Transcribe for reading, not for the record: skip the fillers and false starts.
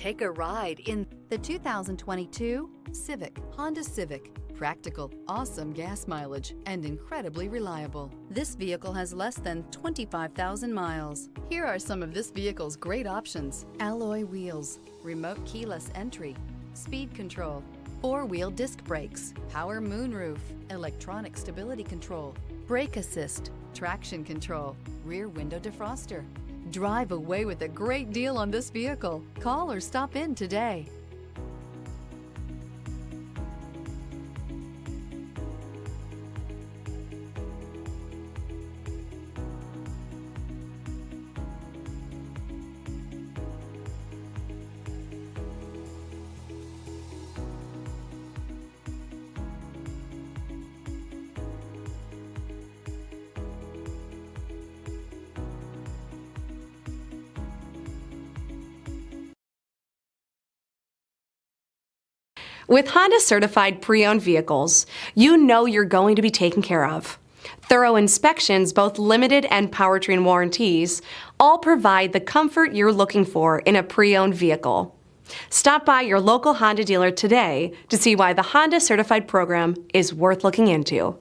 Take a ride in the 2022 Civic, Honda Civic. Practical, awesome gas mileage, and incredibly reliable. This vehicle has less than 25,000 miles. Here are some of this vehicle's great options: alloy wheels, remote keyless entry, speed control, four-wheel disc brakes, power moonroof, electronic stability control, brake assist, traction control, rear window defroster. Drive away with a great deal on this vehicle. Call or stop in today. With Honda Certified pre-owned vehicles, you know you're going to be taken care of. Thorough inspections, both limited and powertrain warranties, all provide the comfort you're looking for in a pre-owned vehicle. Stop by your local Honda dealer today to see why the Honda Certified program is worth looking into.